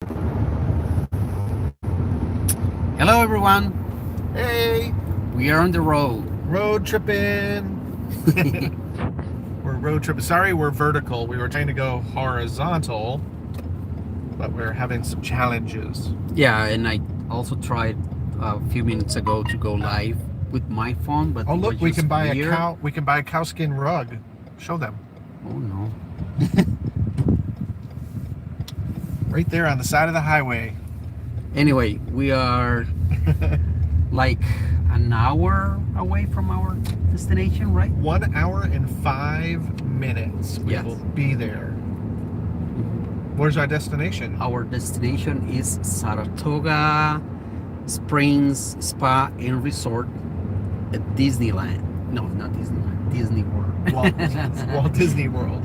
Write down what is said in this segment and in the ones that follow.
Hello, everyone. Hey, We are on the road. road tripping. We're road tripping. Sorry, we're vertical. We were trying to go horizontal, but we're having some challenges. Yeah, and I also tried a few minutes ago to go live with my phone, but Oh, it was look, we just can buy a weird. cow. We can buy a cowskin rug. Show them Oh no. right there on the side of the highway. Anyway, we are like an hour away from our destination, right? 1 hour and 5 minutes. We Yes. will be there. Where's our destination? Our destination is Saratoga Springs Spa and Resort at Disneyland. No, not Disneyland. Disney World. Walt Disney World.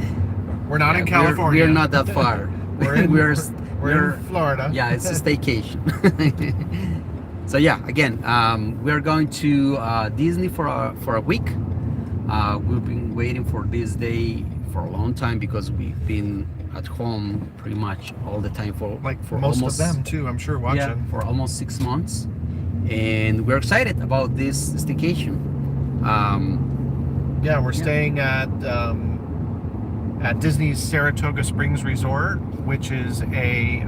We're not in Yeah, California. We're not that far. We're in, we're we're in Florida. Yeah, it's a staycation. So yeah, again, we are going to Disney for a week. We've been waiting for this day for a long time because we've been at home pretty much all the time for most almost, of them too. I'm sure watching. yeah, for almost 6 months, and we're excited about this staycation. Yeah, we're staying at Disney's Saratoga Springs Resort, which is a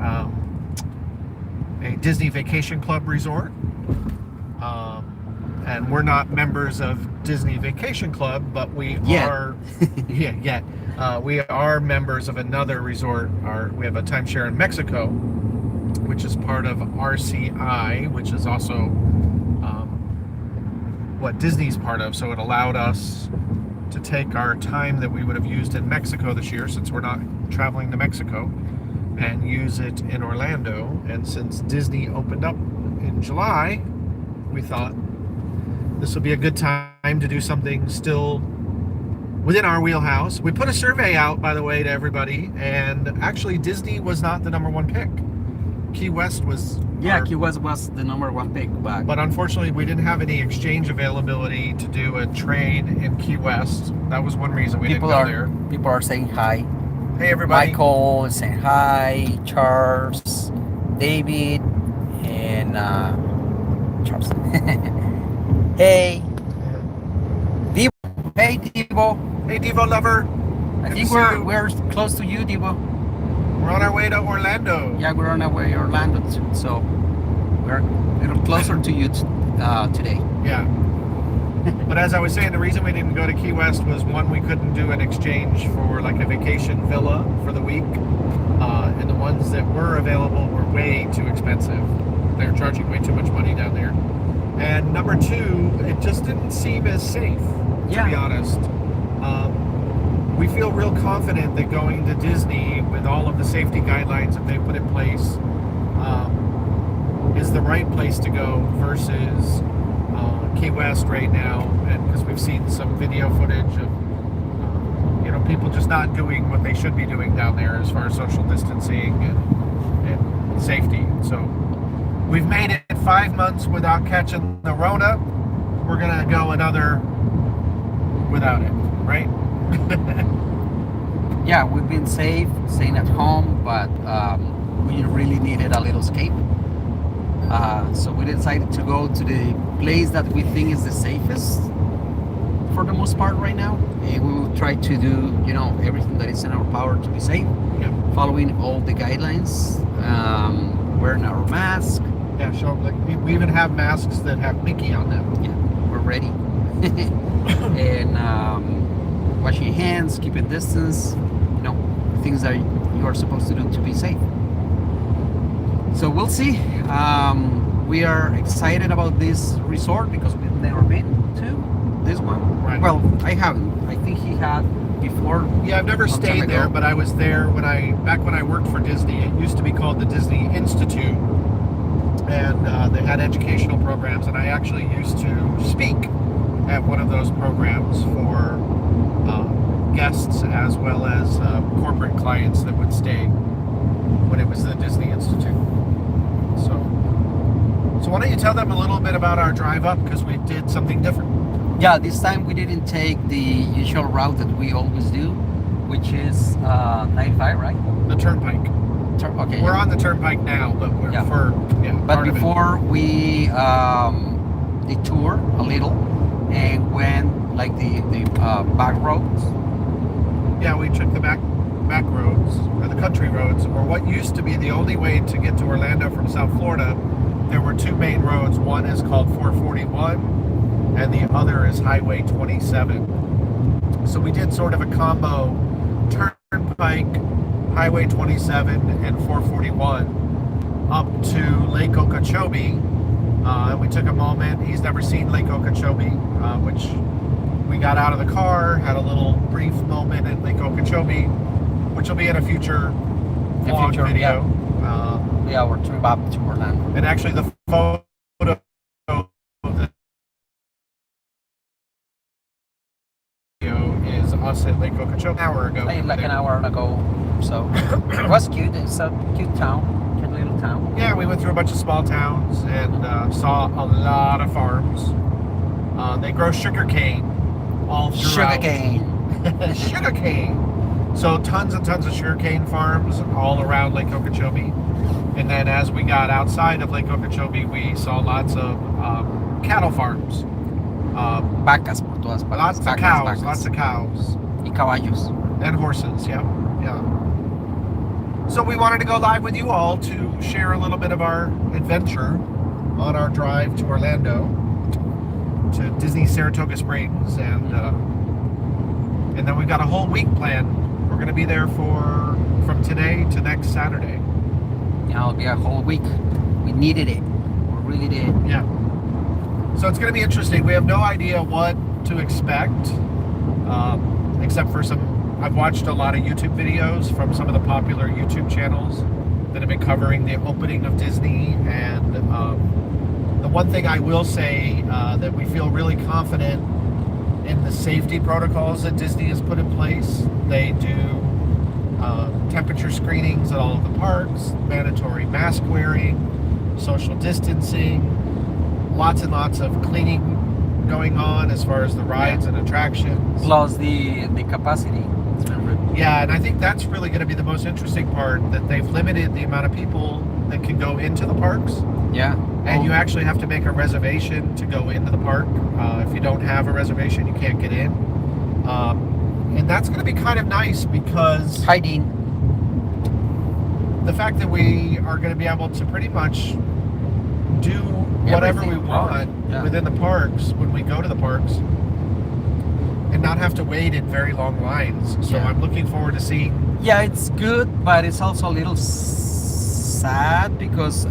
Disney Vacation Club resort. And we're not members of Disney Vacation Club, but we are. We are members of another resort. We have a timeshare in Mexico, which is part of RCI, which is also what Disney's part of. So it allowed us to take our time that we would have used in Mexico this year, since we're not traveling to Mexico, and use it in Orlando. And since Disney opened up in July, we thought this would be a good time to do something still within our wheelhouse. We put a survey out, by the way, to everybody, and actually Disney was not the number one pick. Key West was. Key West was the number one pick, but unfortunately we didn't have any exchange availability to do a trade in Key West. That was one reason we didn't go there. People are saying hi. Hey everybody. Michael is saying hi. Charles, David, and Charles. Hey, Devo. Hey, Devo. Hey, Devo lover. I think we're close to you, Devo. We're on our way to Orlando. Yeah, we're on our way to Orlando, so we're a little closer to you today. Yeah. But as I was saying, the reason we didn't go to Key West was, one, we couldn't do an exchange for like a vacation villa for the week, and the ones that were available were way too expensive. They're charging way too much money down there. And number two, it just didn't seem as safe, to be honest. We feel real confident that going to Disney with all of the safety guidelines that they put in place is the right place to go versus Key West right now, and because we've seen some video footage of people just not doing what they should be doing down there as far as social distancing and safety. So we've made it 5 months without catching the Rona. We're gonna go another without it, right? Yeah, we've been safe, staying at home, but we really needed a little escape. So we decided to go to the place that we think is the safest for the most part right now. And we will try to do, everything that is in our power to be safe, following all the guidelines, wearing our mask. Yeah, so we even have masks that have Mickey on them. Yeah, we're ready. And washing your hands, keeping distance, things that you are supposed to do to be safe. So we'll see. We are excited about this resort because we've never been to this one. Right. Well, I haven't. I think he had before. Yeah, I've never stayed there, but I was there back when I worked for Disney. It used to be called the Disney Institute, and they had educational programs, and I actually used to speak at one of those programs for guests as well as corporate clients that would stay when it was the Disney Institute. So why don't you tell them a little bit about our drive up, because we did something different. Yeah, this time we didn't take the usual route that we always do, which is 95, right? The Turnpike. Okay. We're on the turnpike now, but we're Yeah. But part of it. before we detour a little and went like the back roads. Yeah, we took the back roads, or the country roads, or what used to be the only way to get to Orlando from South Florida. There were two main roads. One is called 441, and the other is Highway 27. So we did sort of a combo: turnpike, Highway 27, and 441 up to Lake Okeechobee. And we took a moment. He's never seen Lake Okeechobee, which we got out of the car, had a little brief moment at Lake Okeechobee, which will be in a future vlog video. Yeah, our trip up to Orlando. And actually, the photo is us at Lake Okeechobee an hour ago. Like an hour ago. So it was cute. It's a cute town, cute little town. Yeah, we went through a bunch of small towns and saw a lot of farms. They grow sugar cane all throughout. Sugar cane. So tons and tons of sugar cane farms all around Lake Okeechobee. And then as we got outside of Lake Okeechobee, we saw lots of cattle farms. Vacas por todas partes. Lots of cows. Y caballos. And horses, yeah. So we wanted to go live with you all to share a little bit of our adventure on our drive to Orlando, to Disney Saratoga Springs, and then we've got a whole week planned. We're going to be there from today to next Saturday. Yeah, it'll be a whole week. We needed it. We really did. Yeah. So it's going to be interesting. We have no idea what to expect, except for I've watched a lot of YouTube videos from some of the popular YouTube channels that have been covering the opening of Disney. And the one thing I will say, that we feel really confident in the safety protocols that Disney has put in place. They do temperature screenings at all of the parks, mandatory mask wearing, social distancing, lots and lots of cleaning going on as far as the rides and attractions. Plus the capacity. Yeah, and I think that's really going to be the most interesting part, that they've limited the amount of people that can go into the parks. Yeah. And you actually have to make a reservation to go into the park. If you don't have a reservation, you can't get in. And that's going to be kind of nice because... Hi, Dean. The fact that we are going to be able to pretty much do whatever we want within the parks when we go to the parks and not have to wait in very long lines. So I'm looking forward to seeing... Yeah, it's good, but it's also a little sad because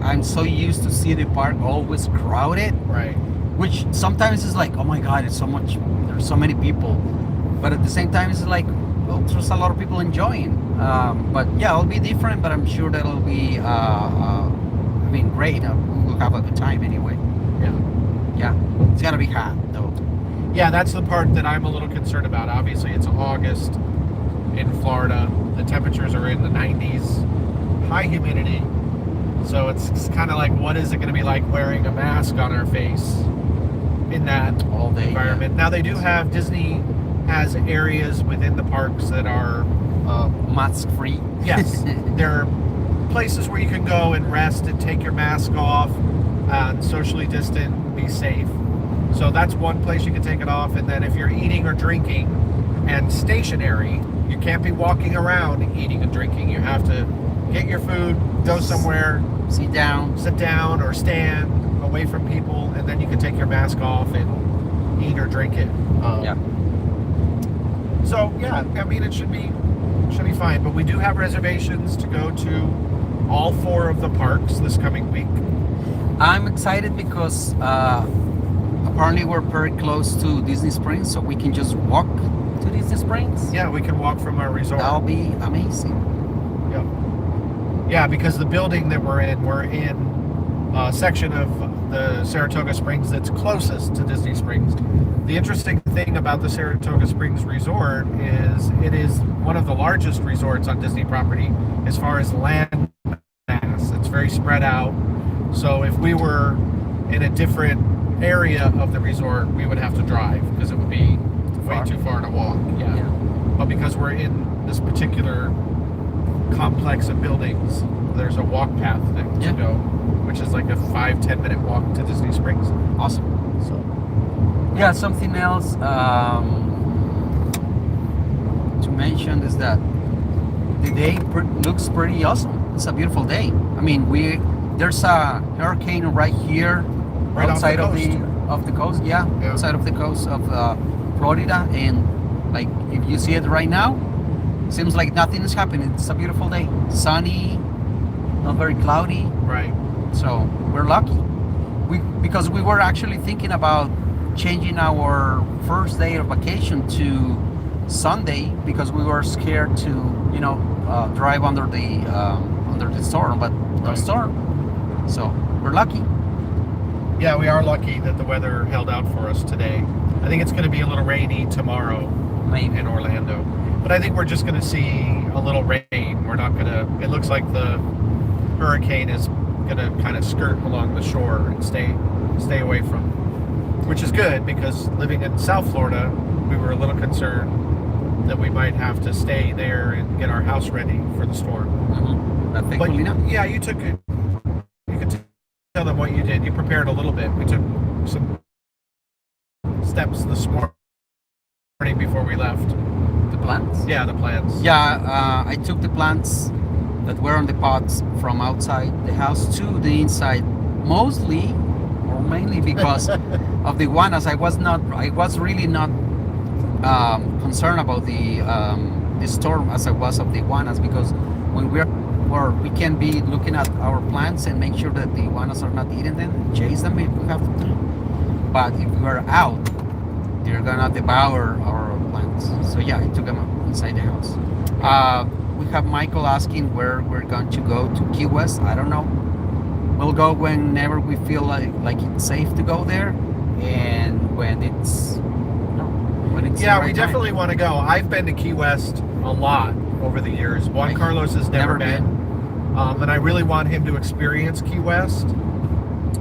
I'm so used to see the park always crowded. Right. Which sometimes is like, oh my God, it's so much, there's so many people. But at the same time, it's like, well, there's a lot of people enjoying. But yeah, it'll be different, but I'm sure that'll be, great. We'll have a good time anyway. Yeah. It's gotta be hot though. Yeah, that's the part that I'm a little concerned about. Obviously, it's August in Florida. The temperatures are in the 90s, high humidity. So it's kind of like, what is it going to be like wearing a mask on our face in that all day environment? Now, they do have, Disney has areas within the parks that are mask free. Yes, there are places where you can go and rest and take your mask off and socially distant, be safe. So that's one place you can take it off. And then if you're eating or drinking and stationary, you can't be walking around eating and drinking. You have to get your food, go somewhere, sit down or stand away from people, and then you can take your mask off and eat or drink it. So yeah, I mean, it should be fine. But we do have reservations to go to all 4 of the parks this coming week. I'm excited because apparently we're very close to Disney Springs, so we can just walk to Disney Springs. Yeah, we can walk from our resort. That'll be amazing. Yeah, because the building that we're in a section of the Saratoga Springs that's closest to Disney Springs. The interesting thing about the Saratoga Springs Resort is it is one of the largest resorts on Disney property as far as land mass. It's very spread out. So if we were in a different area of the resort, we would have to drive because it would be way too far to walk. Yeah. But because we're in this particular complex of buildings, there's a walk path to go, which is like a 5-10 minute walk to Disney Springs. Awesome. So yeah, something else to mention is that the day looks pretty awesome. It's a beautiful day. I mean, there's a hurricane right here, right outside off the of the coast. Yeah, outside of the coast of Florida, and like if you see it right now, seems like nothing is happening. It's a beautiful day, sunny, not very cloudy. Right. So we're lucky. Because we were actually thinking about changing our first day of vacation to Sunday because we were scared to, drive under the storm, but no storm. So we're lucky. Yeah, we are lucky that the weather held out for us today. I think it's going to be a little rainy tomorrow, Maybe. in Orlando. But I think we're just going to see a little rain. We're not going to. It looks like the hurricane is going to kind of skirt along the shore and stay away from, which is good because living in South Florida, we were a little concerned that we might have to stay there and get our house ready for the storm. Mm-hmm. But thankfully not. Yeah, you took it. You could tell them what you did. You prepared a little bit. We took some steps this morning before we left. The plants? Yeah, the plants. Yeah, I took the plants that were on the pots from outside the house to the inside, mostly or mainly because of the iguanas. I was really not concerned about the storm as I was of the iguanas, because when we can be looking at our plants and make sure that the iguanas are not eating them, chase them if we have to. But if we are out, they're gonna devour our plants. So yeah, I took them inside the house. We have Michael asking where we're going to go to Key West. I don't know. We'll go whenever we feel like it's safe to go there, and when it's yeah, we definitely want to go. I've been to Key West a lot over the years. Juan Carlos has never been. And I really want him to experience Key West.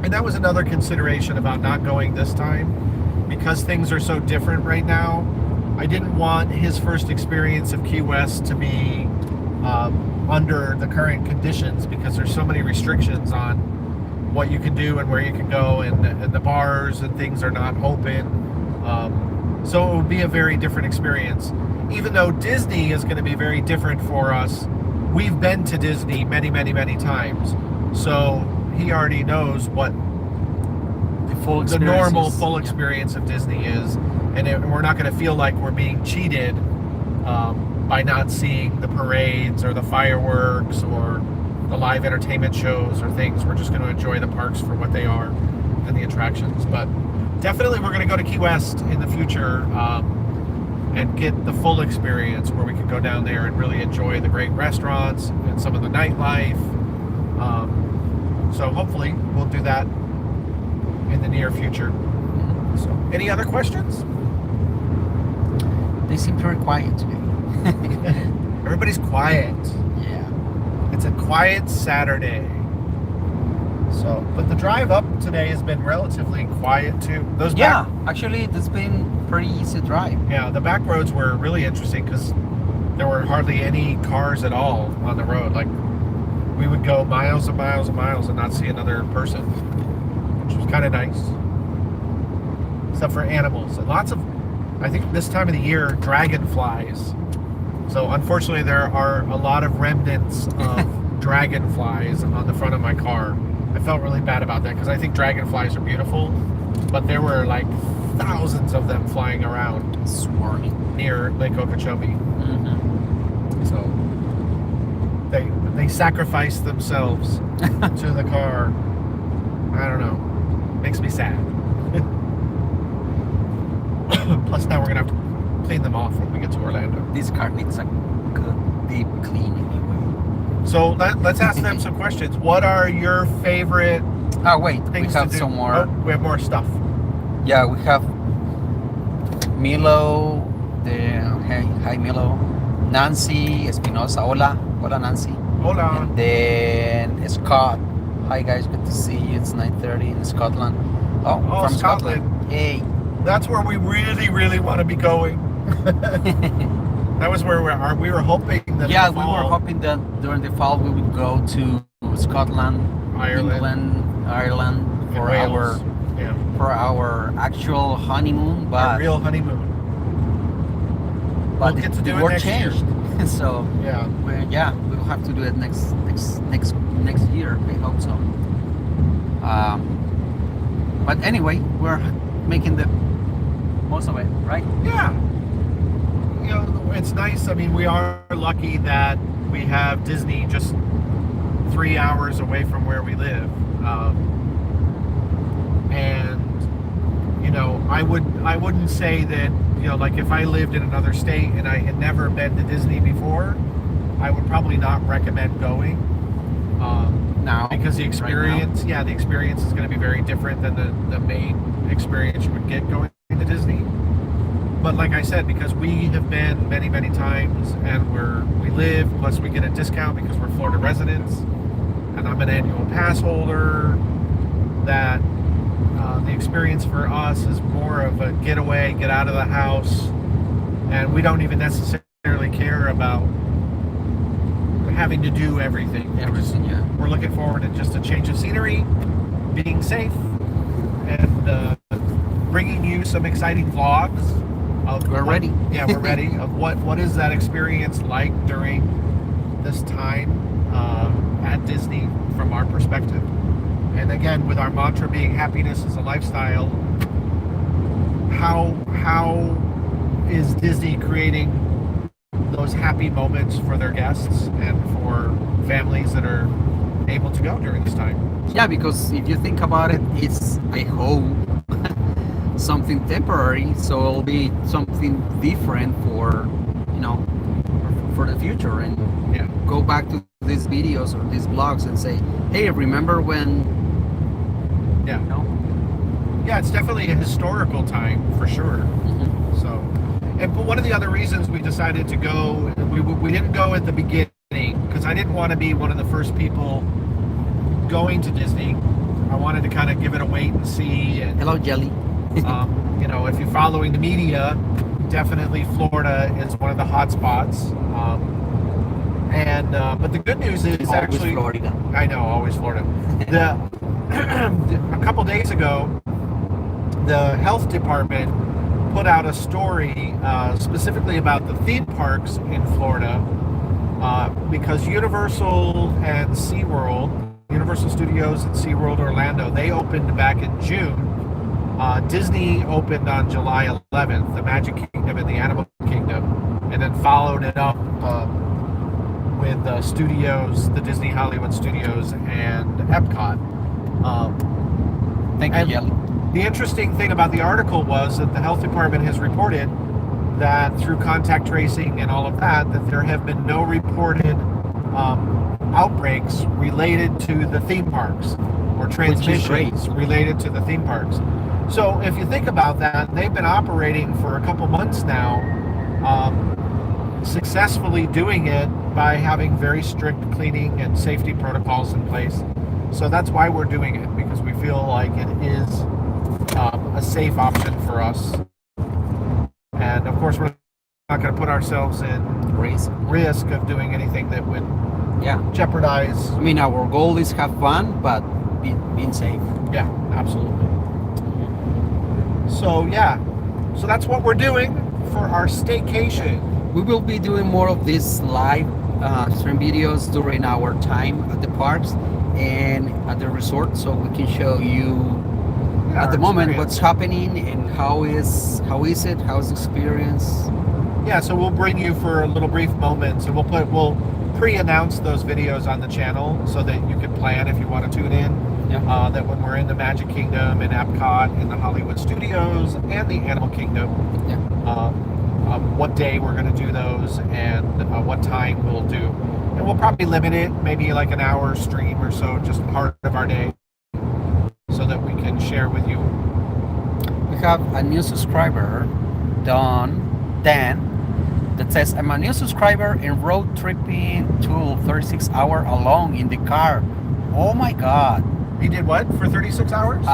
And that was another consideration about not going this time, because things are so different right now. I didn't want his first experience of Key West to be under the current conditions, because there's so many restrictions on what you can do and where you can go, and the bars and things are not open. So it would be a very different experience. Even though Disney is going to be very different for us, we've been to Disney many, many, many times. So he already knows what the normal full experience of Disney is. And we're not going to feel like we're being cheated by not seeing the parades or the fireworks or the live entertainment shows or things. We're just going to enjoy the parks for what they are and the attractions. But definitely we're going to go to Key West in the future and get the full experience, where we can go down there and really enjoy the great restaurants and some of the nightlife. So hopefully we'll do that in the near future. So, any other questions? They seem very quiet today. Everybody's quiet. Yeah. It's a quiet Saturday. So, but the drive up today has been relatively quiet too. Actually, it's been pretty easy drive. Yeah, the back roads were really interesting because there were hardly any cars at all on the road. Like, we would go miles and miles and miles and not see another person, which was kind of nice. Except for animals. And lots of, I think this time of the year, dragonflies. So unfortunately there are a lot of remnants of dragonflies on the front of my car. I felt really bad about that because I think dragonflies are beautiful, but there were like thousands of them flying around, swarming near Lake Okeechobee. Mm-hmm. So they sacrificed themselves to the car. I don't know. Makes me sad. Plus now we're gonna have to clean them off when we get to Orlando. This car needs a good deep cleaning anyway. So let's ask them some questions. What are your favorite we things have to do? some more. Oh, we have more stuff. Yeah, we have Milo. Hi Milo. Nancy Espinosa. Hola Nancy. Hola. And then Scott. Hi guys, good to see you. It's 9:30 in Scotland. Oh, from Scotland. Hey. That's where we really, really want to be going. That was where we were hoping that Yeah, in the we were fall, hoping that during the fall we would go to Scotland, Ireland, England, Ireland and Wales. Yeah. for our actual honeymoon, Our but real honeymoon. but We'll get to the do it world next year. changed. So Yeah. we'll have to do it next year. I hope so. But anyway, we're making the most of it, right? Yeah. You know, it's nice. I mean, we are lucky that we have Disney just 3 hours away from where we live. And you know, I wouldn't say that, you know, like if I lived in another state and I had never been to Disney before, I would probably not recommend going. Now, because the experience, right the experience is going to be very different than the main experience you would get going to Disney. But like I said, because we have been many, many times, and we live, plus we get a discount because we're Florida residents, and I'm an annual pass holder, that the experience for us is more of a getaway, get out of the house, and we don't even necessarily care about having to do everything. yeah. We're looking forward to just a change of scenery, being safe, and bringing you some exciting vlogs. We're ready. Yeah, we're ready. Of what is that experience like during this time at Disney from our perspective. And again, with our mantra being happiness is a lifestyle, how is Disney creating those happy moments for their guests and for families that are able to go during this time? Yeah, because if you think about it, it's, I hope, something temporary, so it'll be something different for, you know, for the future, and go back to these videos or these blogs and say, hey, remember when? Yeah. You know? Yeah, it's definitely a historical time for sure. Mm-hmm. So, but one of the other reasons we decided to go, we didn't go at the beginning because I didn't want to be one of the first people going to Disney. I wanted to kind of give it a wait and see. And, hello, Jelly. you know, if you're following the media, definitely Florida is one of the hot spots. But the good news is always actually Florida. I know, always Florida. A couple days ago, the health department put out a story specifically about the theme parks in Florida because Universal and SeaWorld, Universal Studios and SeaWorld Orlando, they opened back in June. Disney opened on July 11th, the Magic Kingdom and the Animal Kingdom, and then followed it up with studios, the Disney Hollywood Studios and Epcot. Thank you, Jelly. The interesting thing about the article was that the health department has reported that through contact tracing and all of that, that there have been no reported outbreaks related to the theme parks or transmissions related to the theme parks. So if you think about that, they've been operating for a couple months now, successfully doing it by having very strict cleaning and safety protocols in place. So that's why we're doing it, because we feel like it is a safe option for us. And of course, we're not going to put ourselves in risk of doing anything that would jeopardize. I mean, our goal is have fun, but being safe. Yeah, absolutely. So so that's what we're doing for our staycation. We will be doing more of these live stream videos during our time at the parks and at the resort, so we can show you at the moment what's happening and how's the experience. Yeah, so we'll bring you for a little brief moments, and we'll pre-announce those videos on the channel so that you can plan if you want to tune in. That when we're in the Magic Kingdom and Epcot and the Hollywood Studios and the Animal Kingdom, what day we're going to do those and what time we'll do. And we'll probably limit it, maybe like an hour stream or so, just part of our day, so that we can share with you. We have a new subscriber, Dan, that says, I'm a new subscriber and road tripping to 36 hours alone in the car. Oh my God. He did what for 36 hours?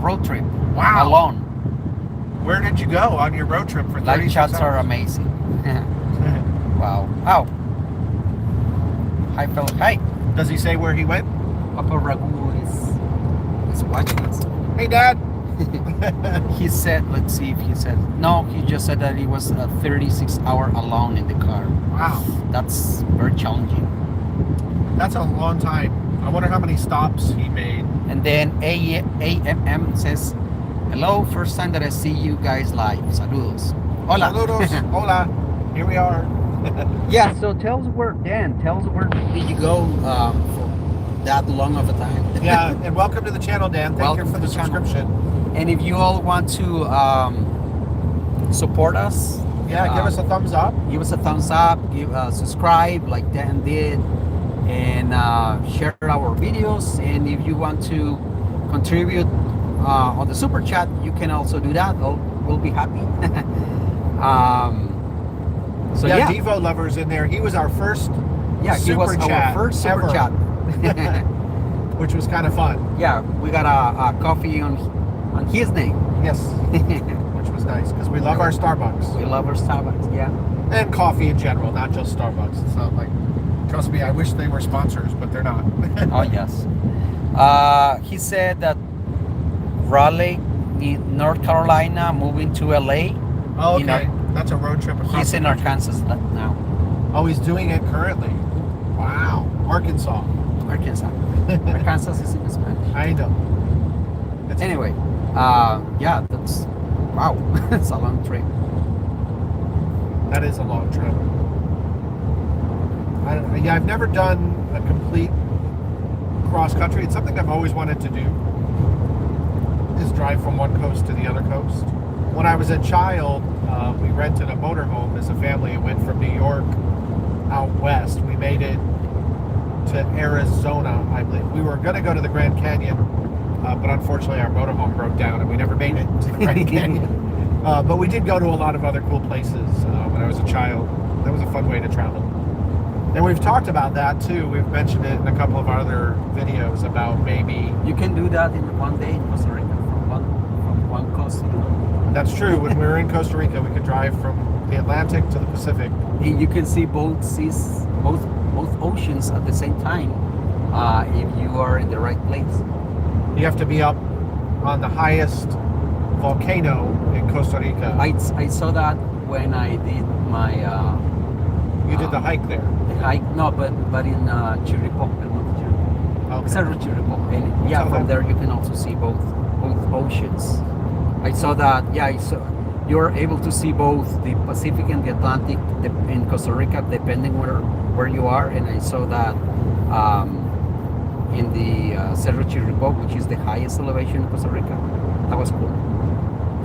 Road trip. Wow. Alone. Where did you go on your road trip for 36 Live chats are hours? amazing. Wow. Oh. Hi, fellow. Hi. Does he say where he went? Papa Ragu is watching us. Hey, Dad. He said, let's see if he said, no, he just said that he was 36 hours alone in the car. Wow. That's very challenging. That's a long time. I wonder how many stops he made. And then AMM says, hello, first time that I see you guys live. Saludos. Hola. Saludos. Hola. Here we are. Yeah, so tell us where did you go for that long of a time? Yeah, and welcome to the channel, Dan. Thank Welcome you for to the the channel. subscription. And if you all want to support us, Yeah, give us a thumbs up. give us a thumbs up, subscribe like Dan did, and share our videos. And if you want to contribute on the super chat, you can also do that. We'll be happy. So yeah, yeah, Devo Lover's in there. He was our first yeah, he was super our chat first super ever. chat. Which was kind of fun. Yeah, we got a coffee on his name. Yes, which was nice because we love our Starbucks We love our Starbucks. Yeah. and coffee in general, not just Starbucks. It's not like, trust me, I wish they were sponsors, but they're not. Oh yes. He said that Raleigh, North Carolina, moving to LA. Oh, You know, okay, that's a road trip across. He's in Arkansas now. Oh, he's doing it currently. Wow, Arkansas. Arkansas. Arkansas is in Spanish. I know. It's Anyway, yeah, that's wow. It's a long trip. That is a long trip. Yeah, I've never done a complete cross country. It's something I've always wanted to do. Is drive from one coast to the other coast. When I was a child, we rented a motorhome as a family and went from New York out west. We made it to Arizona, I believe. We were going to go to the Grand Canyon, but unfortunately our motorhome broke down and we never made it to the Grand Canyon. But we did go to a lot of other cool places when I was a child. That was a fun way to travel. And we've talked about that too. We've mentioned it in a couple of our other videos about maybe... You can do that in one day in Costa Rica from one coast to the other. That's true. When we were in Costa Rica, we could drive from the Atlantic to the Pacific. And you can see both seas, both oceans at the same time, if you are in the right place. You have to be up on the highest volcano in Costa Rica. I saw that when I did my You did the hike there. the hike. No, but in Chiripo, Cerro Chiripo. And yeah, So from that- there you can also see both oceans. I saw that. Yeah, you're able to see both the Pacific and the Atlantic in Costa Rica, depending where you are. And I saw that in the Cerro Chiripo, which is the highest elevation in Costa Rica. That was cool.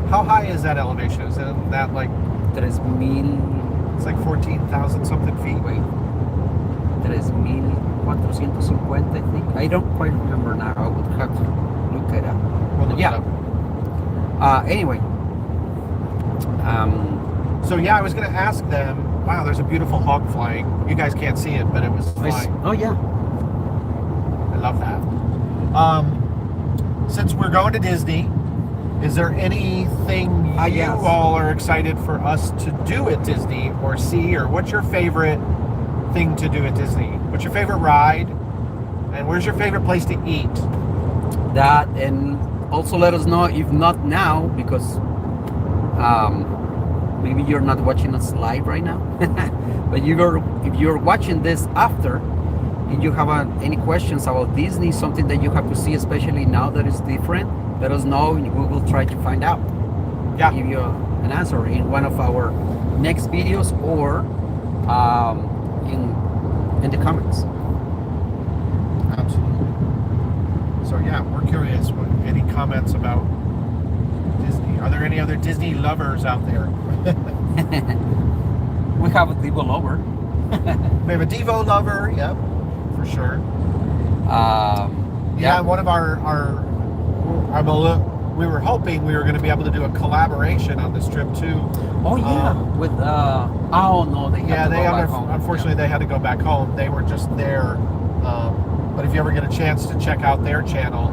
How high is that elevation? Is it that like, 3,000, it's like 14,000 something feet? wait, 3,450, I think. I don't quite remember now. I would have to look it up. We'll look it Yeah. up. Anyway. So yeah, I was going to ask them, wow, there's a beautiful hawk flying. You guys can't see it, but it was flying. Oh yeah. I love that. Since we're going to Disney, is there anything you Yes. all are excited for us to do at Disney or see, or what's your favorite thing to do at Disney? What's your favorite ride? And where's your favorite place to eat? That, and also let us know if not now, because maybe you're not watching us live right now. But if you're watching this after, and you have any questions about Disney, something that you have to see, especially now that it's different, let us know, and we will try to find out. Yeah. Give you an answer in one of our next videos, or in the comments. Absolutely. So yeah, we're curious. Any comments about Disney? Are there any other Disney lovers out there? We have a Devo lover. We have a Devo lover. Yep, for sure. Yeah. One of we were hoping we were going to be able to do a collaboration on this trip too. Oh yeah, with oh no, they had to go back home. Unfortunately, they had to go back home. They were just there. But if you ever get a chance to check out their channel,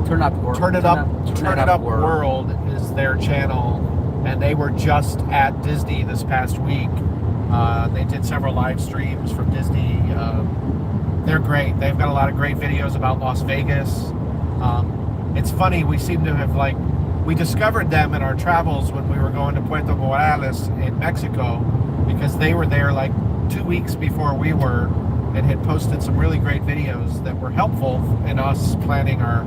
Turn Up World. Turn It Up World is their channel, and they were just at Disney this past week. They did several live streams from Disney. They're great. They've got a lot of great videos about Las Vegas. It's funny, we seem to have we discovered them in our travels when we were going to Puerto Morales in Mexico, because they were there 2 weeks before we were, and had posted some really great videos that were helpful in us planning our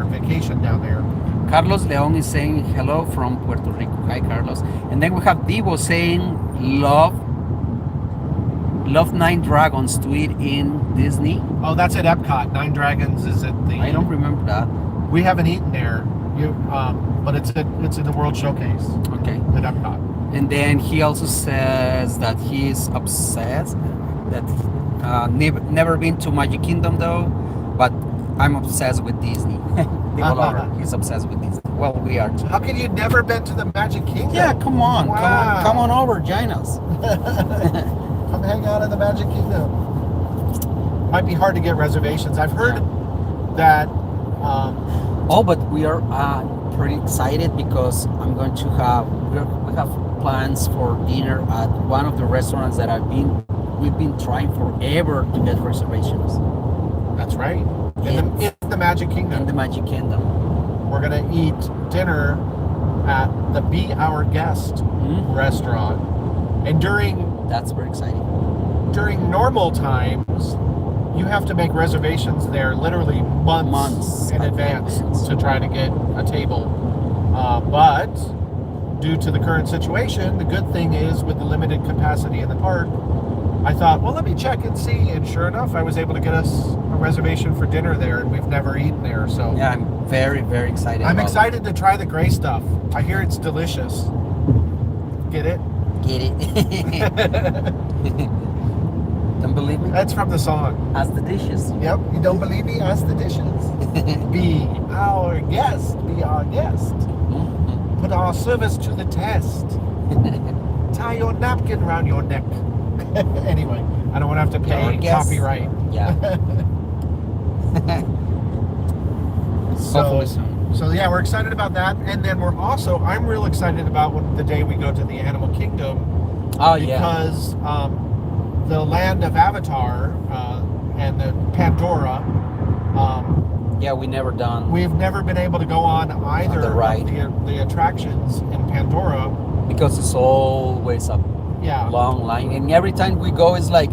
vacation down there. Carlos Leon is saying hello from Puerto Rico. Hi, Carlos. And then we have Divo saying love Nine Dragons to eat in Disney. Oh, that's at Epcot. Nine Dragons is at the... I don't remember that. We haven't eaten there, but it's in the World Showcase. Okay. At Epcot. And then he also says that he's obsessed, that never been to Magic Kingdom though, but I'm obsessed with Disney. He's obsessed with Disney. Well, we are too. How can you never been to the Magic Kingdom? Yeah, come on. Wow. Come on over, join us. Come hang out in the Magic Kingdom. Might be hard to get reservations. I've heard that. But we are pretty excited because we have plans for dinner at one of the restaurants that we've been trying forever to get reservations. That's right. In the Magic Kingdom. In the Magic Kingdom. We're gonna eat dinner at the Be Our Guest restaurant, and that's very exciting. During normal times, you have to make reservations there literally months in advance to try to get a table. But due to the current situation, the good thing is with the limited capacity in the park, I thought, well, let me check and see. And sure enough, I was able to get us a reservation for dinner there, and we've never eaten there. So yeah, I'm very, very excited. I'm excited to try the gray stuff. I hear it's delicious. Get it? Get it. Don't believe me? That's from the song. Ask the dishes. Yep. You don't believe me? Ask the dishes. Be our guest. Be our guest. Put our service to the test. Tie your napkin around your neck. Anyway, I don't want to have to pay copyright. Yeah. So yeah, we're excited about that, and then I'm real excited about the day we go to the Animal Kingdom. Oh because the land of Avatar and the Pandora. We've never done. We've never been able to go on either of the attractions in Pandora because it's always a long line, and every time we go, it's like,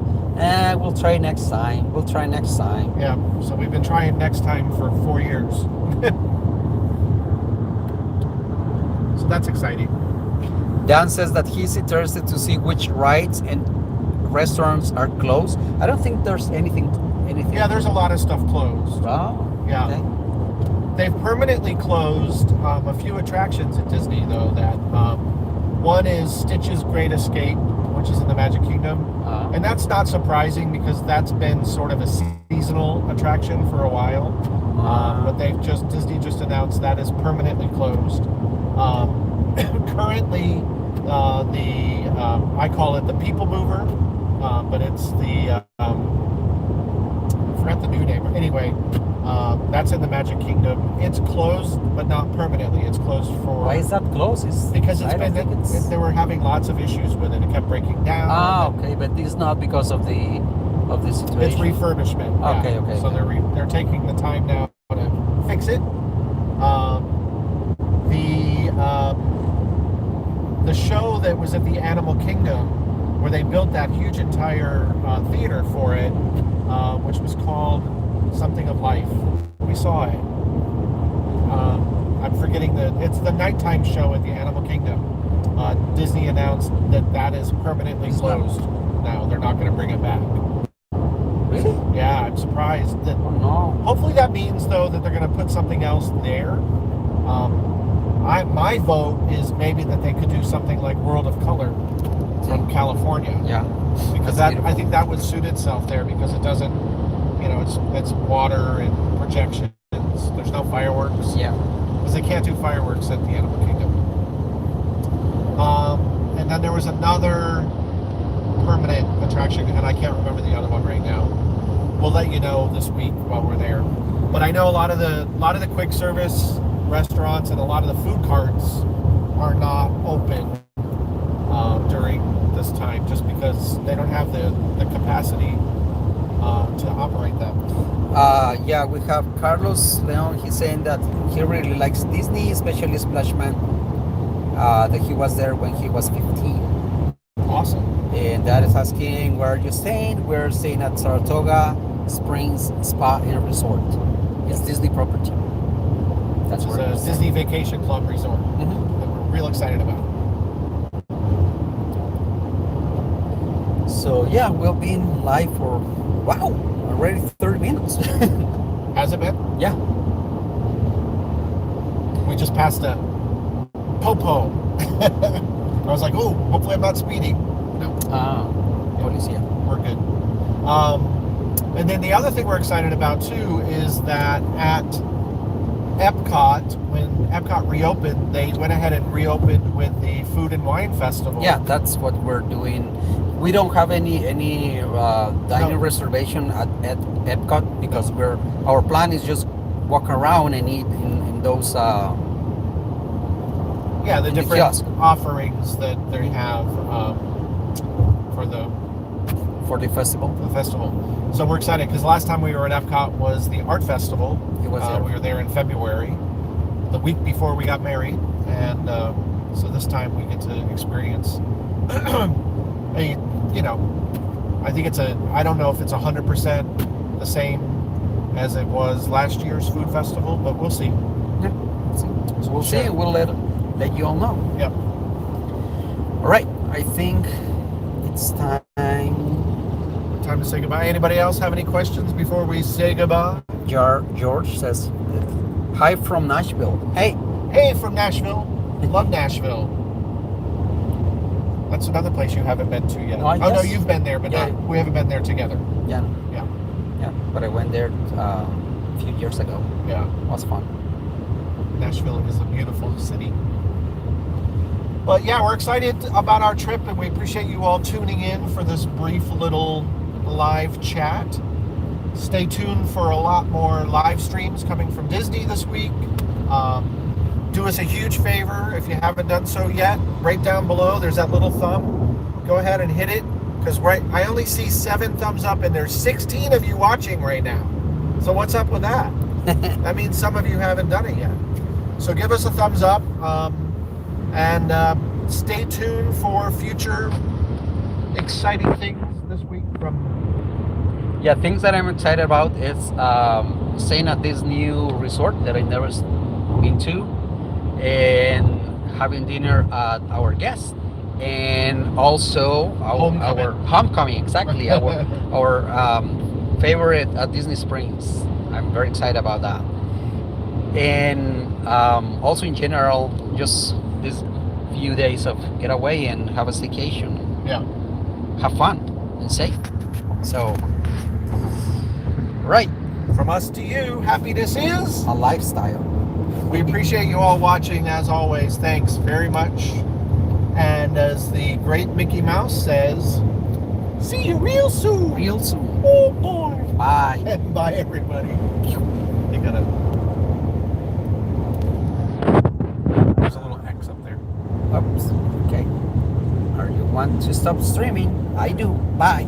we'll try next time. We'll try next time. Yeah. So we've been trying next time for 4 years. So that's exciting. Dan says that he's interested to see which rides and restaurants are closed. I don't think there's anything. Yeah, there's a lot of stuff closed. Oh, yeah. Okay. They've permanently closed a few attractions at Disney, though. That one is Stitch's Great Escape, which is in the Magic Kingdom, and that's not surprising because that's been sort of a seasonal attraction for a while. But Disney just announced that is permanently closed. Currently, I call it the People Mover, but it's the I forgot the new name. Anyway, that's in the Magic Kingdom. It's closed, but not permanently. It's closed for. Why is that closed? Because they were having lots of issues with it. It kept breaking down. Okay, but this is not because of the situation. It's refurbishment. Okay, yeah. okay. So they're taking the time now to fix it. The show that was at the Animal Kingdom, where they built that huge entire theater for it, which was called something of Life. We saw it. I'm forgetting it's the nighttime show at the Animal Kingdom. Disney announced that is permanently closed now. They're not going to bring it back. Really? Yeah, I'm surprised. Hopefully that means, though, that they're going to put something else there. My vote is maybe that they could do something like World of Color from California. Yeah. Because I think that would suit itself there because it doesn't, it's water and projections. There's no fireworks. Yeah. Because they can't do fireworks at the Animal Kingdom. And then there was another permanent attraction, and I can't remember the other one right now. We'll let you know this week while we're there. But I know a lot of the quick service restaurants and a lot of the food carts are not open during this time, just because they don't have the capacity to operate them. Yeah, we have Carlos Leon. He's saying that he really likes Disney, especially Splash Man. That he was there when he was 15. Awesome. And Dad is asking, where are you staying? We're staying at Saratoga Springs Spa and Resort. It's Disney property. That's It's a Disney Vacation Club resort that we're real excited about. So yeah, we'll be in live for, wow, already 30 minutes. Has it been? Yeah. We just passed a Popo. I was like, oh, hopefully I'm not speeding. No. Police, yeah. We're good. And then the other thing we're excited about too is that at Epcot, when Epcot reopened, they went ahead and reopened with the Food and Wine Festival. Yeah, that's what we're doing. We don't have any dining reservation at Epcot because our plan is just walk around and eat in those the different offerings that they have for the festival. So we're excited because last time we were at Epcot was the art festival. It was there. We were there in February, the week before we got married, and so this time we get to experience I think I don't know if it's 100% the same as it was last year's food festival, but we'll see. Yeah, so we'll see. We'll let you all know. Yep. All right, I think it's time to say goodbye. Anybody else have any questions before we say goodbye? George says, hi from Nashville. Hey from Nashville. Love Nashville. That's another place you haven't been to yet. No, you've been there, but we haven't been there together. Yeah, but I went there a few years ago. Yeah, it was fun. Nashville is a beautiful city. But yeah, we're excited about our trip, and we appreciate you all tuning in for this brief little live chat. Stay tuned for a lot more live streams coming from Disney this week. Do us a huge favor, if you haven't done so yet, right down below, there's that little thumb. Go ahead and hit it, because I only see 7 thumbs up, and there's 16 of you watching right now. So what's up with that? That means some of you haven't done it yet. So give us a thumbs up, and stay tuned for future exciting things this week from... Yeah, things that I'm excited about is staying at this new resort that I've never been to, and having dinner at our guest, and also our homecoming, exactly, our favorite at Disney Springs. I'm very excited about that, and also in general, just this few days of getaway and have a staycation. Yeah, have fun and safe. So, right, from us to you, happiness is a lifestyle. We appreciate you all watching, as always. Thanks very much. And as the great Mickey Mouse says, see you real soon. Real soon. Oh, boy. Bye. And bye, everybody. They gotta... There's a little X up there. Oops. Okay. Are you want to stop streaming? I do. Bye.